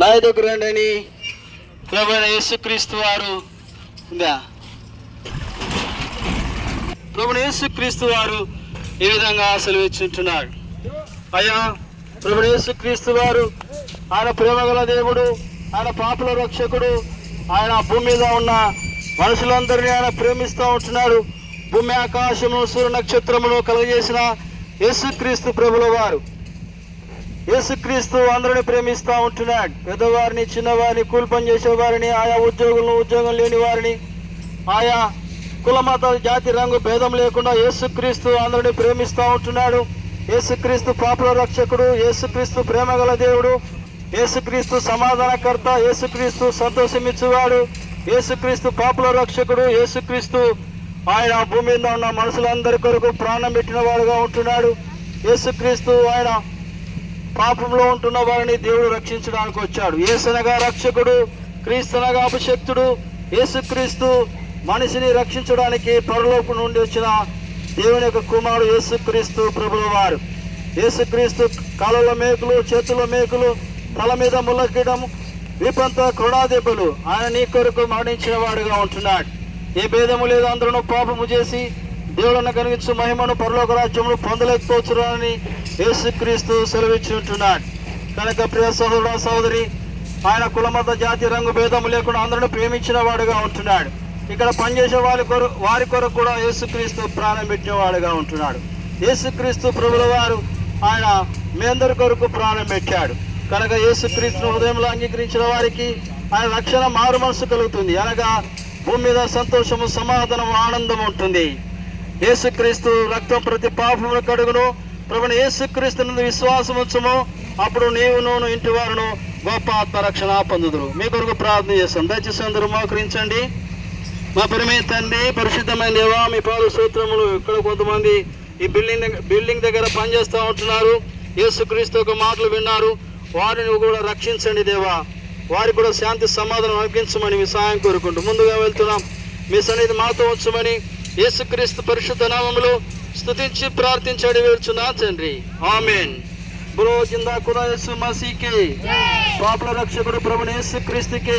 నా దగ్గర రండి ప్రభువైన యేసుక్రీస్తు వారు ప్రభువైన యేసుక్రీస్తు వారు ఈ విధంగా సెలవిచ్చుంటున్నాడు. అయ్యా, ప్రభువైన యేసుక్రీస్తు వారు ఆయన ప్రేమగల దేవుడు, ఆయన పాపుల రక్షకుడు. ఆయన భూమి మీద ఉన్న మనుషులందరినీ ఆయన ప్రేమిస్తూ ఉంటున్నాడు. భూమి ఆకాశమును సూర్య నక్షత్రమును కలుగజేసిన యేసుక్రీస్తు ప్రభుల వారు, యేసుక్రీస్తు అందరిని ప్రేమిస్తూ ఉంటున్నాడు. పెద్దవారిని, చిన్నవారిని, కూలి పని చేసేవారిని, ఆయా ఉద్యోగులను, ఉద్యోగం లేని వారిని, ఆయా కుల మత జాతి రంగు భేదం లేకుండా యేసుక్రీస్తు అందరిని ప్రేమిస్తూ ఉంటున్నాడు. యేసుక్రీస్తు పాపుల రక్షకుడు, యేసుక్రీస్తు ప్రేమగల దేవుడు, యేసుక్రీస్తు సమాధానకర్త, యేసుక్రీస్తు సంతోషమిచ్చువాడు, యేసుక్రీస్తు పాపుల రక్షకుడు. యేసుక్రీస్తు ఆయన భూమి మీద ఉన్న మనుషులందరి కొరకు ప్రాణం పెట్టిన వాడుగా ఉంటున్నాడు. యేసుక్రీస్తు ఆయన పాపంలో ఉంటున్న వారిని దేవుడు రక్షించడానికి వచ్చాడు. యేసనగా రక్షకుడు, క్రీస్తునగా అభిషక్తుడు. యేసుక్రీస్తు మనిషిని రక్షించడానికి పరలోకం నుండి వచ్చిన దేవుని యొక్క కుమారుడు యేసుక్రీస్తు ప్రభుల వారు. యేసుక్రీస్తు కాళ్ళలో మేకులు, చేతుల మేకులు, తల మీద ముళ్ళకిడం, వీపంతా క్రోడాదెబ్బలు. ఆయన నీ కొరకు మరణించిన వాడుగా ఉంటున్నాడు. ఏ భేదము లేదు, అందరూ పాపము చేసి దేవుళ్ళను కలిగించు మహిమను పరలోక రాజ్యమును పొందలేకపోతున్నారని యేసుక్రీస్తు సెలవిచ్చి ఉంటున్నాడు. కనుక ప్రియ సహోదర సహోదరి, ఆయన కులమత జాతి రంగు భేదము లేకుండా అందరూ ప్రేమించిన వాడుగా ఉంటున్నాడు. ఇక్కడ పనిచేసే వారి కొరకు కూడా యేసుక్రీస్తు ప్రాణం పెట్టిన వాడుగా ఉంటున్నాడు. యేసుక్రీస్తు ప్రభుల వారు ఆయన మీ అందరి కొరకు ప్రాణం పెట్టాడు. కనుక యేసుక్రీస్తును హృదయంలో అంగీకరించిన వారికి ఆయన రక్షణ మారు మనసు కలుగుతుంది. అనగా భూమి మీద సంతోషము, సమాధానం, ఆనందం ఉంటుంది. యేసుక్రీస్తు రక్తం ప్రతి పాపమును కడుగును. ప్రభువైన యేసుక్రీస్తు నందు విశ్వాసం ఉంచుము, అప్పుడు నీవును ఇంటి వారును గొప్ప ఆత్మరక్షణ పొందుదురు. మీ కొరకు ప్రార్థన చేస్తాం. దయచేసి అందరూ మోకరించండి. మా ప్రియమైన తండ్రి, పరిశుద్ధమైన దేవా, మీ పాలు సూత్రములు. ఇక్కడ కొంతమంది ఈ బిల్డింగ్ దగ్గర పనిచేస్తూ ఉంటున్నారు. యేసుక్రీస్తు ఒక మాటలు విన్నారు. వారిని కూడా రక్షించండి దేవా. వారికి కూడా శాంతి సమాధానం అనిపించమని మీ సహాయం కోరుకుంటూ ముందుగా వెళ్తున్నాం. మీ సన్నిధి మాతో ఉంచమని యేసుక్రీస్తు పరిశుద్ధ నామములో స్తుతించి ప్రార్థించడి వేడుచున్నా తండ్రి, ఆమేన్. బులో జిందా ఖుదా యేసు మసీకి, పాపుల రక్షకుడు ప్రభువైన యేసుక్రీస్తుకి